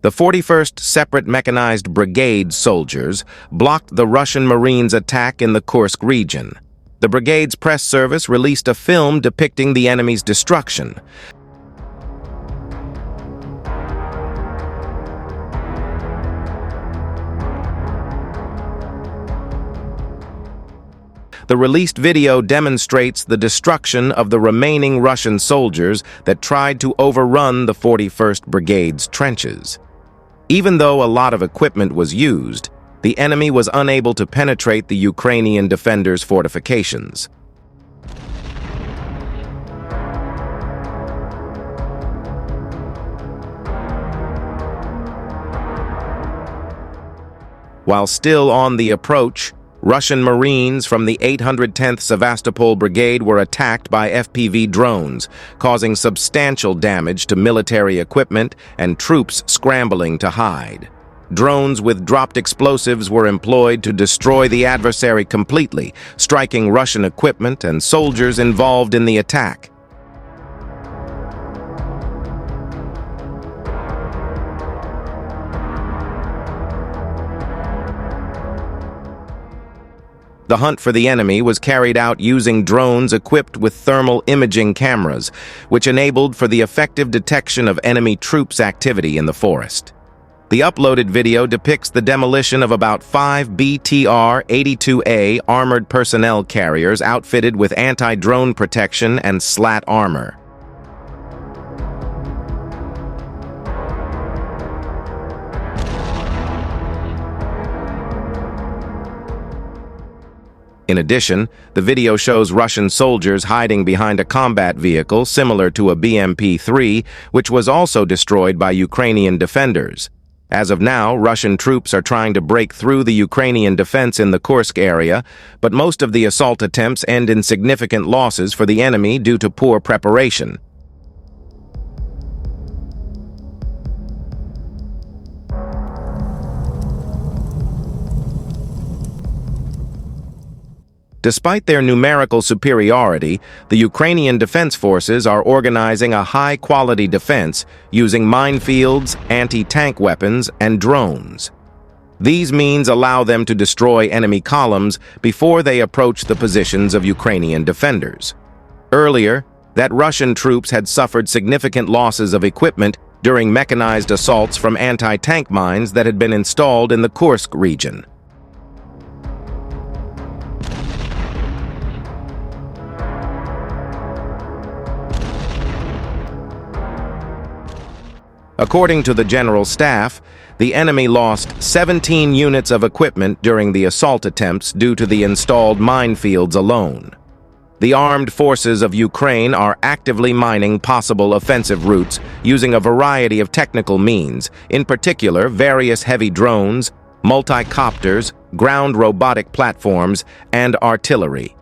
The 41st Separate Mechanized Brigade soldiers blocked the Russian Marines' attack in the Kursk region. The brigade's press service released a film depicting the enemy's destruction. The released video demonstrates the destruction of the remaining Russian soldiers that tried to overrun the 41st Brigade's trenches. Even though a lot of equipment was used, the enemy was unable to penetrate the Ukrainian defenders' fortifications. While still on the approach, Russian Marines from the 810th Sevastopol Brigade were attacked by FPV drones, causing substantial damage to military equipment and troops scrambling to hide. Drones with dropped explosives were employed to destroy the adversary completely, striking Russian equipment and soldiers involved in the attack. The hunt for the enemy was carried out using drones equipped with thermal imaging cameras, which enabled for the effective detection of enemy troops' activity in the forest. The uploaded video depicts the demolition of about 5 BTR-82A armored personnel carriers outfitted with anti-drone protection and slat armor. In addition, the video shows Russian soldiers hiding behind a combat vehicle similar to a BMP-3, which was also destroyed by Ukrainian defenders. As of now, Russian troops are trying to break through the Ukrainian defense in the Kursk area, but most of the assault attempts end in significant losses for the enemy due to poor preparation. Despite their numerical superiority, the Ukrainian defense forces are organizing a high-quality defense using minefields, anti-tank weapons, and drones. These means allow them to destroy enemy columns before they approach the positions of Ukrainian defenders. Earlier, that Russian troops had suffered significant losses of equipment during mechanized assaults from anti-tank mines that had been installed in the Kursk region. According to the General Staff, the enemy lost 17 units of equipment during the assault attempts due to the installed minefields alone. The armed forces of Ukraine are actively mining possible offensive routes using a variety of technical means, in particular various heavy drones, multi-copters, ground robotic platforms, and artillery.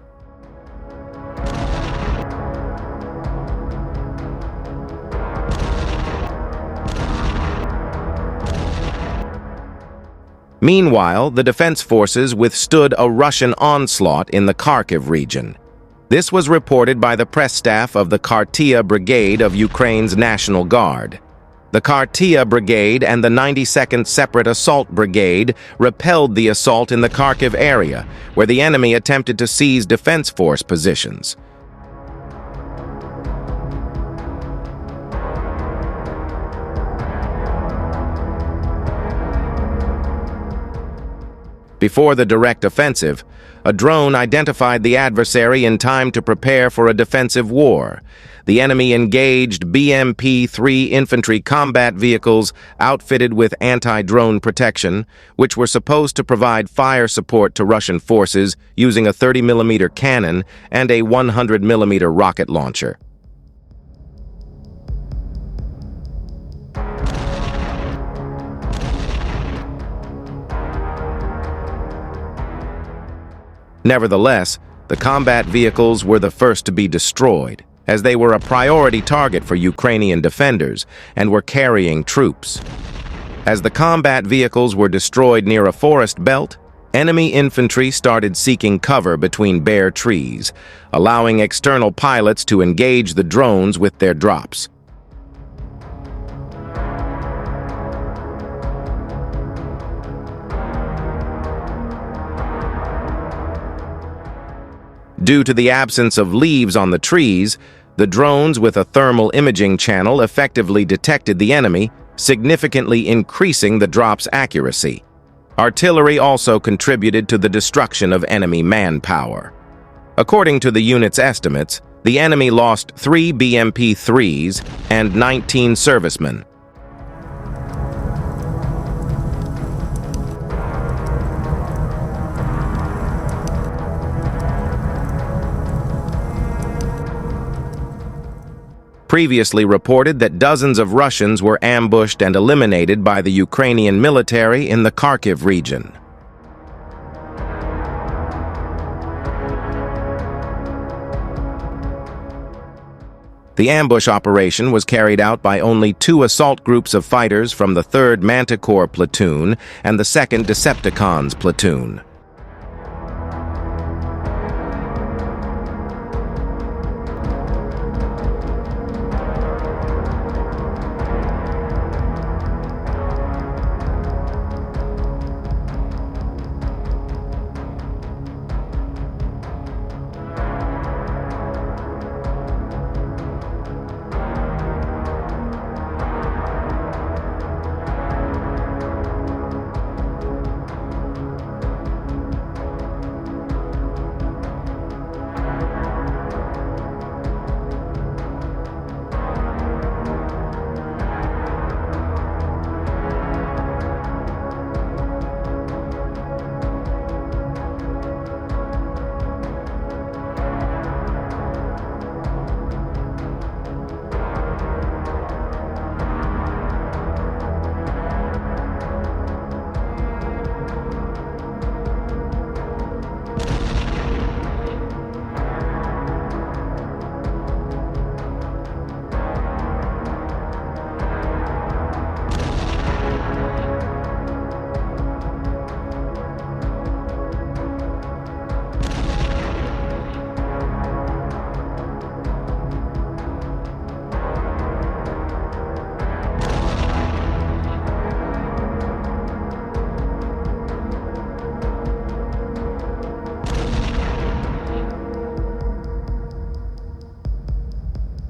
Meanwhile, the defense forces withstood a Russian onslaught in the Kharkiv region. This was reported by the press staff of the Khartia Brigade of Ukraine's National Guard. The Khartia Brigade and the 92nd Separate Assault Brigade repelled the assault in the Kharkiv area, where the enemy attempted to seize defense force positions. Before the direct offensive, a drone identified the adversary in time to prepare for a defensive war. The enemy engaged BMP-3 infantry combat vehicles outfitted with anti-drone protection, which were supposed to provide fire support to Russian forces using a 30mm cannon and a 100mm rocket launcher. Nevertheless, the combat vehicles were the first to be destroyed, as they were a priority target for Ukrainian defenders and were carrying troops. As the combat vehicles were destroyed near a forest belt, enemy infantry started seeking cover between bare trees, allowing external pilots to engage the drones with their drops. Due to the absence of leaves on the trees, the drones with a thermal imaging channel effectively detected the enemy, significantly increasing the drop's accuracy. Artillery also contributed to the destruction of enemy manpower. According to the unit's estimates, the enemy lost 3 BMP-3s and 19 servicemen. Previously reported that dozens of Russians were ambushed and eliminated by the Ukrainian military in the Kharkiv region. The ambush operation was carried out by only 2 assault groups of fighters from the 3rd Manticore Platoon and the 2nd Decepticons Platoon.